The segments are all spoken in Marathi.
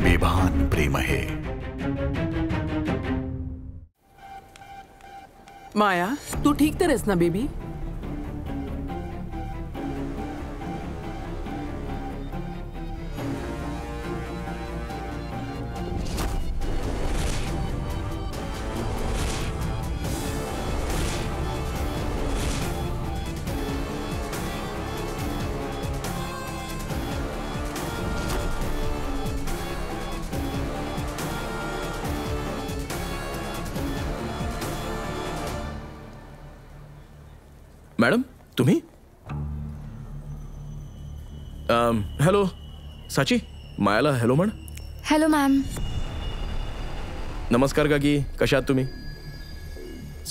बेभान प्रेम आहे. माया, तू ठीक तर आहेस ना बेबी? मॅडम, तुम्ही? हॅलो साची, मायाला हॅलो म्हण. Hello ma'am. नमस्कार काकी, कशा आहात तुम्ही?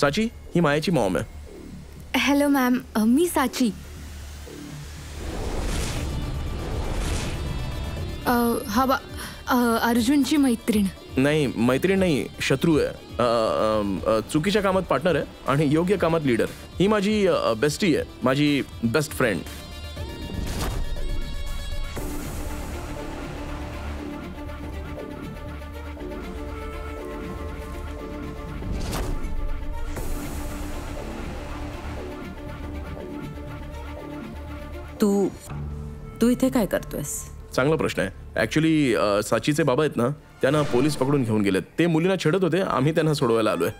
साची, ही मायाची मॉम आहे. हॅलो मॅम, मी साची. अर्जुनची मैत्रीण. नाही, मैत्रीण नाही, शत्रू आहे. चुकीच्या कामात पार्टनर आहे आणि योग्य कामात लीडर. ही माझी बेस्टी आहे, माझी बेस्ट फ्रेंड. तू इथे काय करतोयस? चांगला प्रश्न आहे. ऍक्च्युली साचीचे बाबा आहेत ना, त्यांना पोलीस पकडून घेऊन गेलेत. ते मुलींना छेडत होते, आम्ही त्यांना सोडवायला आलोय.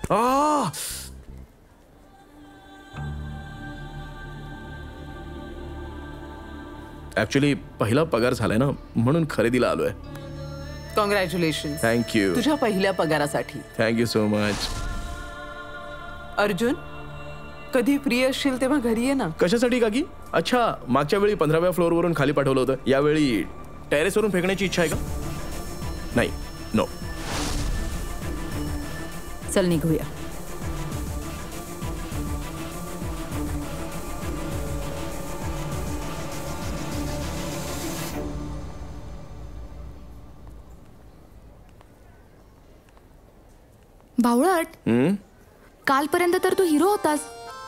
ऍक्च्युली पहिला पगार झालाय ना, म्हणून खरेदीला आलोय. कॉंग्रॅच्युलेशन. थँक्यू. तुझ्या पहिल्या पगारासाठी. Thank you so much. अर्जुन, कधी फ्री असशील तेव्हा घरी ये ना. कशासाठी काकी? अच्छा, मागच्या वेळी 15व्या फ्लोअरवरून खाली पाठवलं होतं. यावेळी टेरेसवरून फेकण्याची इच्छा आहे का? नाही, नो. चल निघूया. बावळट, कालपर्यंत तर तू हिरो होतास,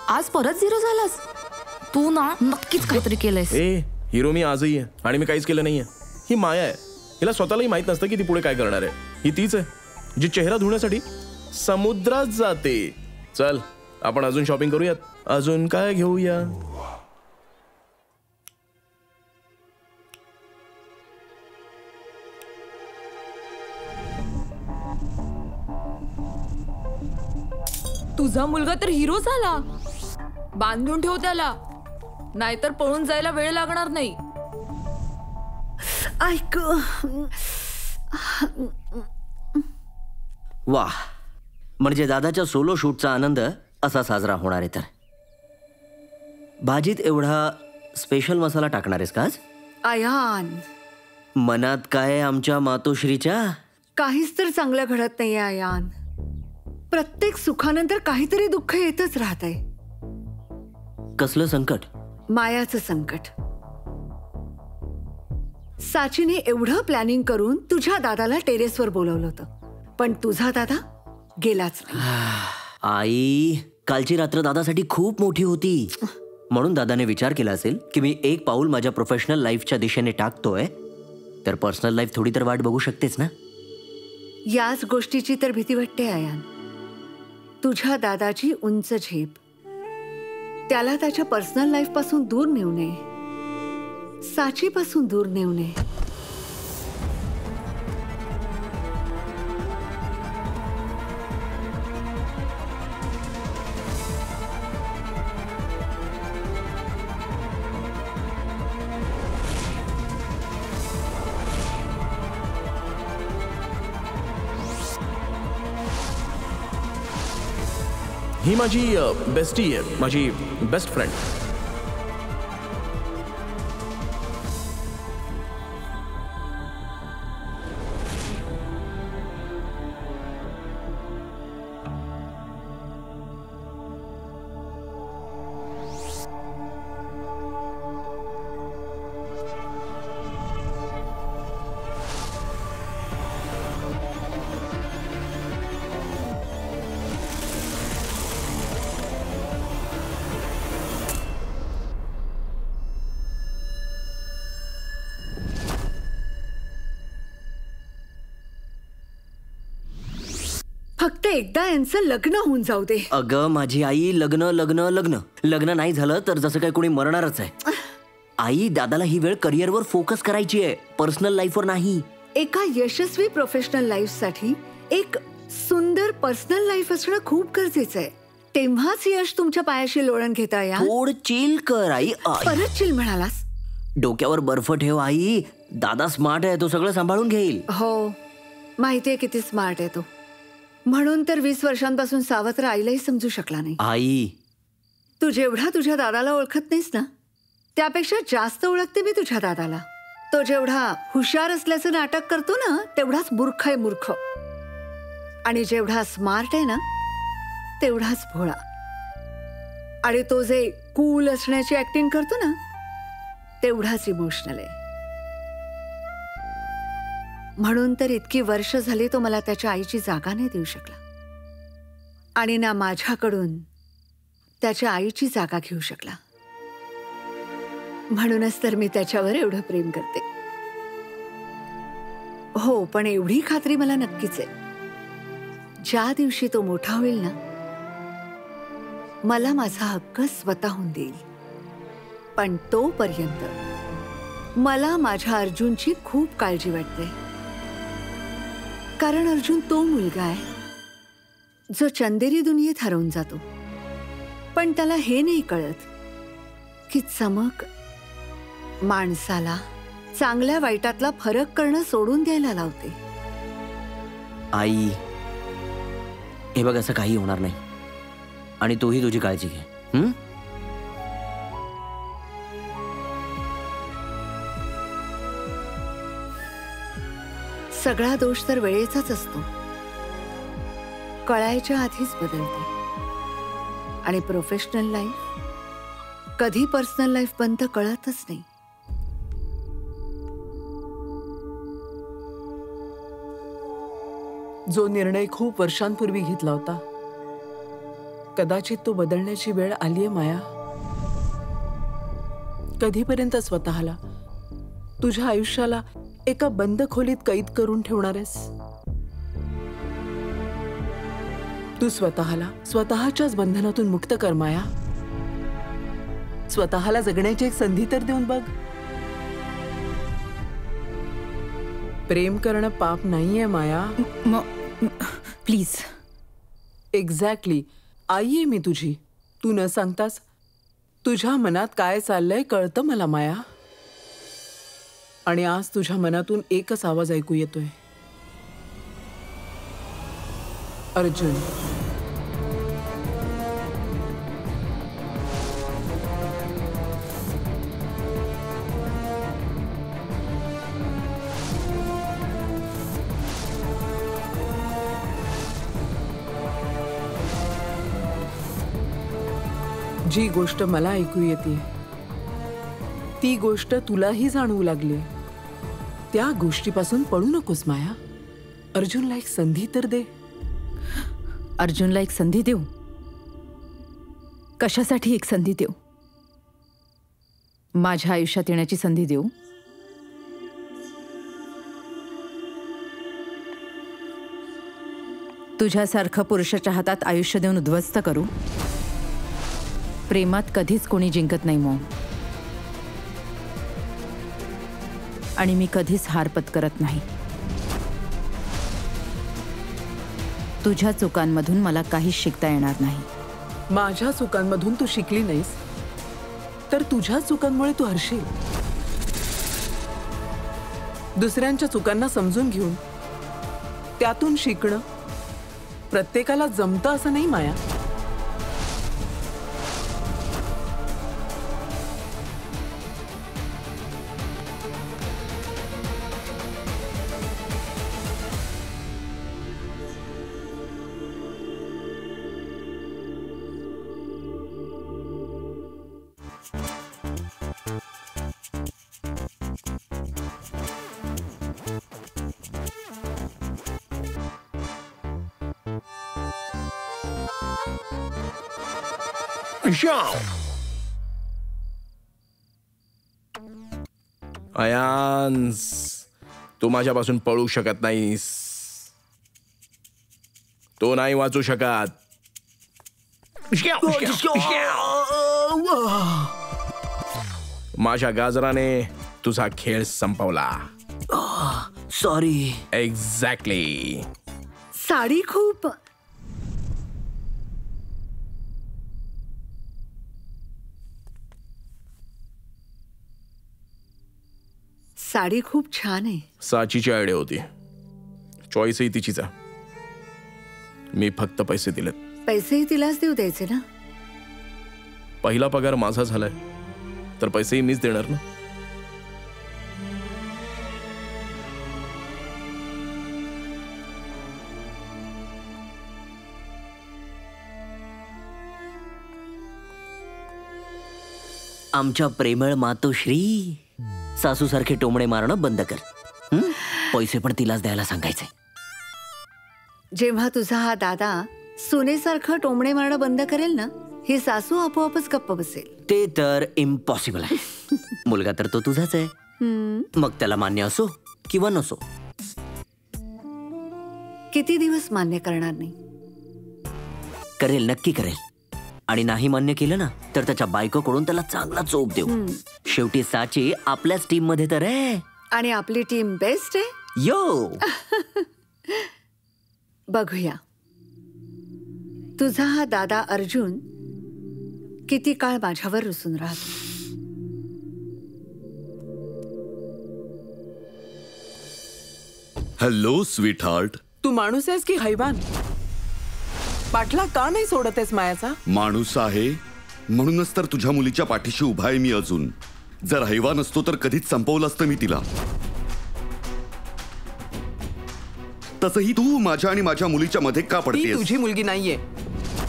आज परत झिरो झालास. तू ना नक्कीच काहीतरी केलंयस. हिरो मी आजही आहे आणि मी काहीच केलं नाहीये. ही माया आहे. हिला स्वतःलाही माहित नसतं की ती पुढे काय करणार आहे. ही तीच आहे जी चेहरा धुण्यासाठी समुद्रात जाते. चल, आपण अजून शॉपिंग करूयात. अजून काय घेऊया? तुझा मुलगा तर हिरो झाला. बांधून ठेव त्याला, नाहीतर पळून जायला वेळ लागणार नाही. ऐक, वाह, म्हणजे दादाच्या सोलो शूटचा आनंद असा साजरा होणार आहे. तर भाजीत एवढा स्पेशल मसाला टाकणार आहेस का आज? आयान, मनात काय आमच्या मातोश्रीच्या? काहीच तर चांगलं घडत नाहीये आयान. प्रत्येक सुखानंतर काहीतरी दुःख येतच राहतंय. कसलं संकट? मायाचं संकट. साचीने एवढं प्लॅनिंग करून तुझ्या दादाला टेरेसवर बोलवलं होतं, पण तुझा दादा गेलाच नाही. आई, कालची रात्र दादासाठी खूप मोठी होती. म्हणून दादाने विचार केला असेल की मी एक पाऊल माझ्या प्रोफेशनल लाईफच्या दिशेने टाकतोय, तर पर्सनल लाईफ थोडी तर वाट बघू शकतेच ना. याच गोष्टीची तर भीती वाटते आयान. तुझ्या दादाची उंच झेप, त्याला त्याच्या पर्सनल लाईफ पासून दूर नेऊ नये, साची पासून दूर नेऊ नये. ही माझी बेस्टी आहे, माझी बेस्ट फ्रेंड. फक्त एकदा यांचं लग्न होऊन जाऊ दे. अगं माझी आई, लग्न लग्न लग्न लग्न नाही झालं तर जसं काही कोणी मरणारच आहे. आई, दादाला ही वेळ करिअरवर फोकस करायची आहे, पर्सनल लाईफवर नाही. एका यशस्वी प्रोफेशनल लाईफसाठी एक सुंदर पर्सनल लाईफ असणं खूप गरजेचं आहे. तेव्हाच यश तुमच्या पायाशी लोळण घेता या. थोडं चिल कर आई. परत चिल म्हणालास? डोक्यावर बर्फ ठेव आई. दादा स्मार्ट आहे, तो सगळं सांभाळून घेईल. हो, माहितीये किती स्मार्ट आहे तो. म्हणून तर 20 वर्षांपासून सावत्र आईलाही समजू शकला नाही. आई, तू जेवढा तुझ्या दादाला ओळखत नाहीस ना, त्यापेक्षा जास्त ओळखते मी तुझ्या दादाला. तो जेवढा हुशार असल्याचं नाटक करतो ना, तेवढाच मूर्ख आहे मूर्ख. आणि जेवढा स्मार्ट आहे ना, तेवढाच भोळा. आणि तो जे कूल असण्याची ऍक्टिंग करतो ना, तेवढाच इमोशनल आहे. म्हणून तर इतकी वर्ष झाली तो मला त्याच्या आईची जागा नाही देऊ शकला, आणि ना माझ्याकडून त्याच्या आईची जागा घेऊ शकला. म्हणूनच तर मी त्याच्यावर एवढं प्रेम करते. हो, पण एवढी खात्री मला नक्कीच आहे, ज्या दिवशी तो मोठा होईल ना, मला माझा हक्क स्वतःहून देईल. पण तोपर्यंत मला माझ्या अर्जुनची खूप काळजी वाटते. कारण अर्जुन तो मुलगा आहे जो चंदेरी दुनियेत हरवून जातो, पण त्याला हे नाही कळत की चमक माणसाला चांगल्या वाईटातला फरक करणं सोडून द्यायला लावते. आई, हे बघ, असं काही होणार नाही, आणि तूही तुझी काळजी घे. सगळा दोष तर वेळेचाच असतो, कळायच्या आधीच बदलते. आणि प्रोफेशनल लाईफ कधी पर्सनल लाईफ बनतं कळतच नाही. जो निर्णय खूप वर्षांपूर्वी घेतला होता, कदाचित तो बदलण्याची वेळ आलीये माया. कधीपर्यंत स्वतःला, तुझ्या आयुष्याला एका बंद खोलीत कैद करून ठेवणार आहेस? तू स्वतःला स्वतःच्याच बंधनातून मुक्त कर माया. स्वतःला जगण्याची एक संधी तर देऊन बघ. प्रेम करणं पाप नाहीये माया. प्लीज. एक्झॅक्टली. आई आहे मी तुझी. तू न सांगताच तुझ्या मनात काय चाललंय कळतं मला माया. आणि आज तुझ्या मनातून एकच आवाज ऐकू येतोय, अर्जुन. जी गोष्ट मला ऐकू येते ती गोष्ट तुलाही जाणवू लागली. त्या गोष्टीपासून पळू नकोस माया. अर्जुनला एक संधी तर दे. अर्जुनला एक संधी देऊ? कशासाठी एक संधी देऊ? माझ्या आयुष्यात येण्याची संधी देऊ? तुझ्यासारखं पुरुषाच्या हातात आयुष्य देऊन उद्ध्वस्त करू? प्रेमात कधीच कोणी जिंकत नाही मॉम, आणि मी कधीच हार पत्करत नाही. तुझ्या चुकांमधून मला काहीच शिकता येणार नाही. माझ्या चुकांमधून तू शिकली नाहीस तर तुझ्या चुकांमुळे तू हरशील. दुसऱ्यांच्या चुकांना समजून घेऊन त्यातून शिकणं प्रत्येकाला जमतं असं नाही माया. अयांस, तू माझ्यापासून पळू शकत नाहीस. तो नाही वाचू शकत. माझ्या गाजराने तुझा खेळ संपवला. सॉरी. एक्झॅक्टली. साडी खूप साडी खूप छान आहे. साचीची आयडिया होती. चॉईसही तिचीच आहे. मी फक्त पैसे दिलेत. पैसेही तिलाच देऊ द्यायचे ना. पहिला पगार माझा झालाय तर पैसेही मीच देणार ना. आमच्या प्रेमळ मातोश्री, सासूसारखे टोमणे मारणं बंद कर. पैसे पण तिलाच द्यायला सांगायचे. जेव्हा तुझा हा दादा सुनेसारखं टोमणे मारणं बंद करेल ना, ही सासू आपोआपच गप्प बसेल. ते तर इम्पॉसिबल आहे. मुलगा तर तो तुझाच आहे. मग त्याला मान्य असो किंवा नसो. किती दिवस मान्य करणार नाही? करेल, नक्की करेल. आणि नाही मान्य केलं ना तर त्याच्या बायकोकडून त्याला चांगला चोप देऊ. शेवटी साची आपल्याच टीम मध्ये तर आहे. आणि आपली टीम बेस्ट आहे. यो. बघूया तुझा हा दादा अर्जुन किती काळ माझ्यावर रुसून राहतो. Hello sweet heart. तू माणूस आहेस की हैवान? पाठला का नाही सोडत आहेस मायाचा? माणूस आहे म्हणूनच तर तुझ्या मुलीच्या पाठीशी उभा आहे मी अजून. जर हैवान असतो तर कधीच संपवलं असतं मी तिला. तसंही तू माझ्या आणि माझ्या मुलीच्या मध्ये का ती पडतेस? तुझी मुलगी नाहीये.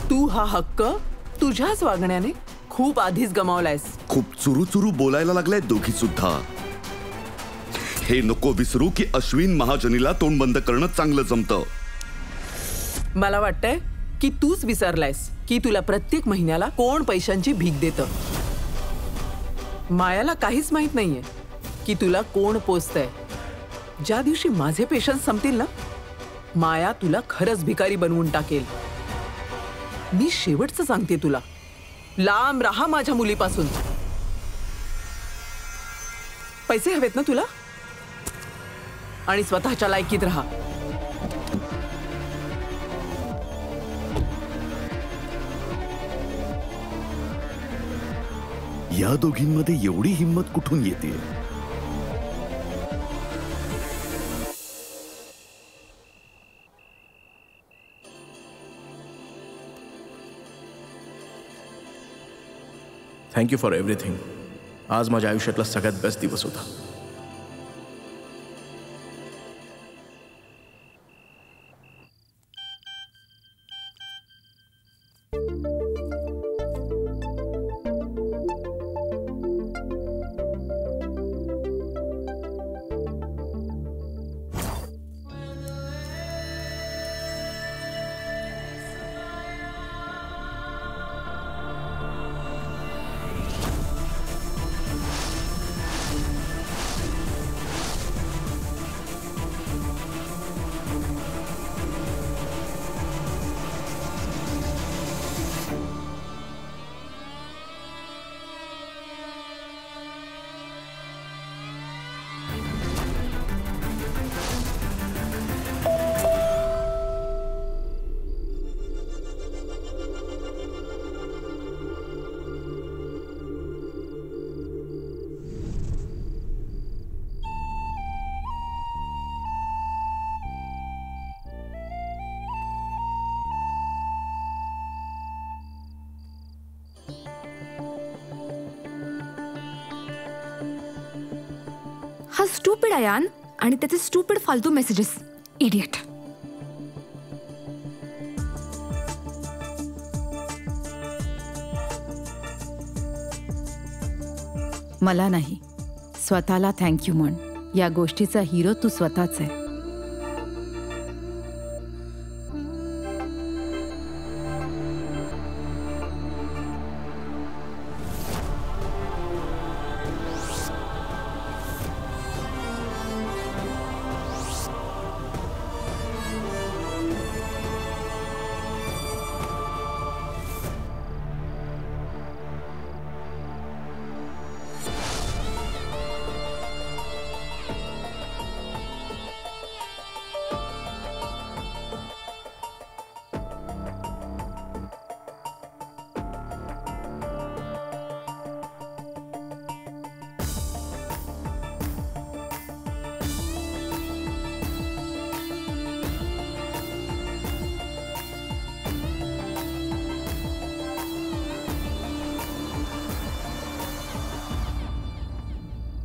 तू हा हक्क तुझ्याच वागण्याने खूप आधीच गमावलायस. खूप चुरू बोलायला लागलाय दोघी सुद्धा. हे नको विसरू की अश्विन महाजनीला तोंड बंद करणं चांगलं जमतं. मला वाटतंय की तूच विसरलायस की तुला प्रत्येक महिन्याला कोण पैशांची भीक देतं. मायाला काहीच माहित नाहीये की तुला कोण पोसतंय. ज्या दिवशी माझे पेशन्स संपतील ना, माया तुला खरंच भिकारी बनवून टाकेल. मी शेवटचं सांगते तुला, लांब राहा माझ्या मुलीपासून. पैसे हवेत ना तुला? आणि स्वतःच्या लायकीत राहा. या दोघींमध्ये एवढी हिंमत कुठून येते? Thank you for everything. आज माझ्या आयुष्यातला सगळ्यात बेस्ट दिवस होता. हा स्टुपिड अयान आणि त्याचे स्टुपिड फालतू मेसेजेस. इडियट. मला नाही, स्वतःला थँक्यू म्हण. या गोष्टीचा हिरो तू स्वतःच आहे.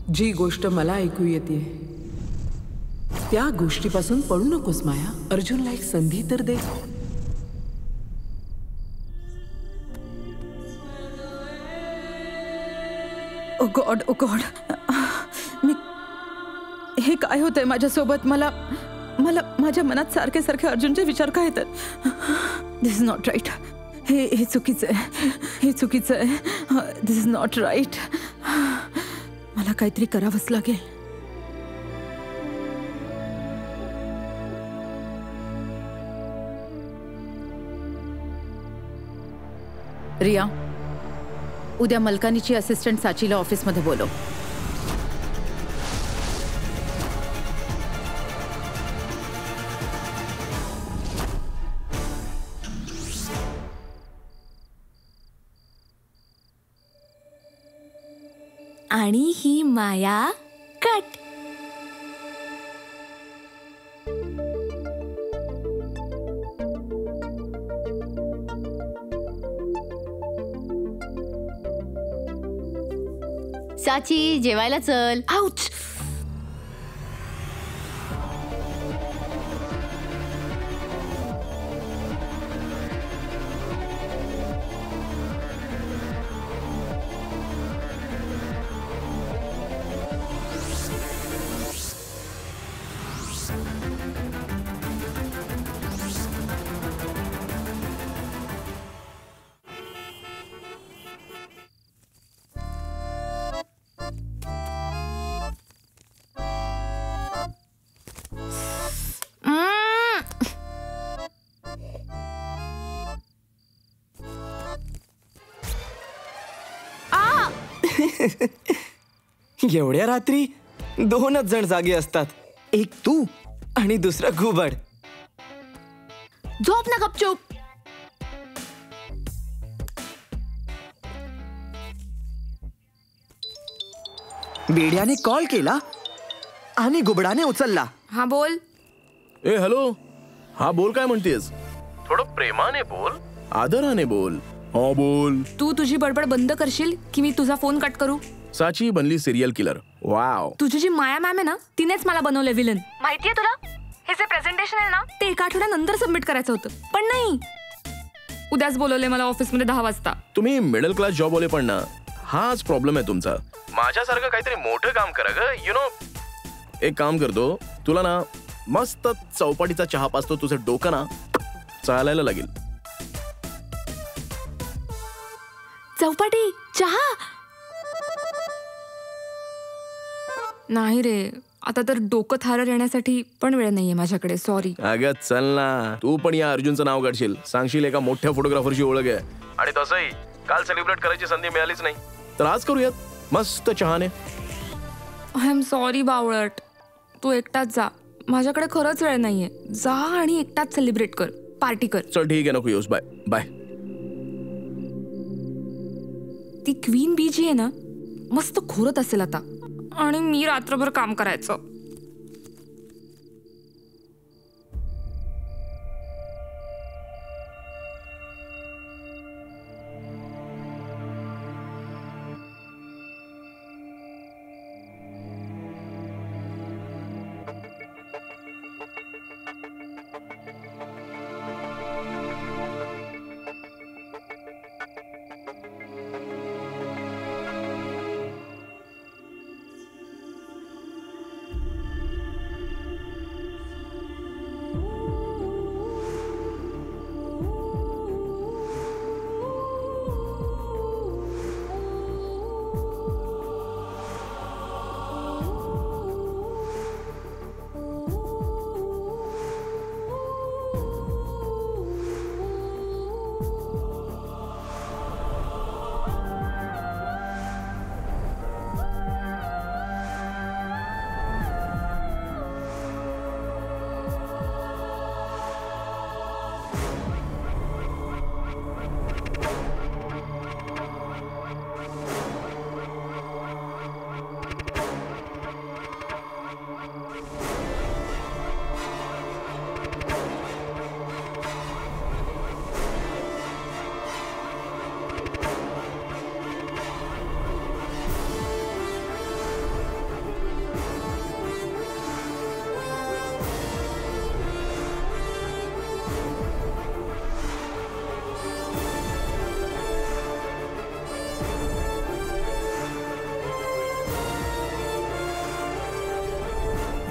जी गोष्ट मला ऐकू येते त्या गोष्टीपासून पळू नकोस माया. अर्जुनला एक संधी तर दे. ओ गॉड, ओ गॉड, मी हे काय होतंय माझ्यासोबत? मला मला माझ्या मनात सारखे सारखे अर्जुनचे विचार काय येतात. दिस इज नॉट राईट. हे चुकीचं आहे, हे चुकीचं आहे. दिस इज नॉट राईट. मला काहीतरी करावंच लागेल. रिया, उद्या मलकानीची असिस्टंट साचीला ऑफिसमध्ये बोलव. आणि ही माया कट. साची, जेवायला चल. आउच. एवढ्या रात्री 2च जण जागे असतात. एक तू आणि दुसरा घुबड. झोप ना गपचूप. बेड्याने कॉल केला आणि घुबडाने उचलला. हा बोल. ए हॅलो. हा बोल, काय म्हणतेस? थोडं प्रेमाने बोल, आदराने बोल. हा बोल. तू तुझी बडबड बंद करशील की मी तुझा फोन कट करू? साची बनली सिरियल किलर. वाव. तुझी जी माया मॅम आहे ना, तिनेच मला बनवलंय विलन. माहितीये तुला? हे जे प्रेझेंटेशन आहे ना, ते 1 आठवड्यानंतर सबमिट करायचं होतं, पण नाही, उद्याच बोलवलंय मला ऑफिसमध्ये 10 वाजता. तुम्ही मिडल क्लास जॉब वाले पण ना, हाच प्रॉब्लेम आहे तुमचा. माझ्यासारखं काहीतरी मोठं काम करा ग. यु नो, एक काम करतो, तुला ना मस्त चौपाटीचा चहा पाचतो. तुझं डोकं ना चालायला लागेल. चौपाटी चहा नाही रे, आता तर डोकं थारं येण्यासाठी पण वेळ नाहीये माझ्याकडे. सॉरी. अगं चल ना, तू पण या अर्जुनचं नाव काढशील, सांगशील एका मोठ्या फोटोग्राफरची ओळख आहे. आणि तसंही काल सेलिब्रेट करायची संधी मिळालीच नाही, तर आज करूयात मस्त चहाने. आय एम सॉरी बावळट, तू एकटाच जा, माझ्याकडे खरंच वेळ नाहीये. जा आणि एकटाच सेलिब्रेट कर, पार्टी कर. चल ठीक आहे, नको येऊस. Bye bye. ती क्वीन बी जी आहे ना, मस्त खोरत असेल आता, आणि मी रात्रभर काम करायचं.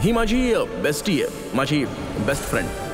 ही माझी बेस्टी आहे, माझी बेस्ट फ्रेंड.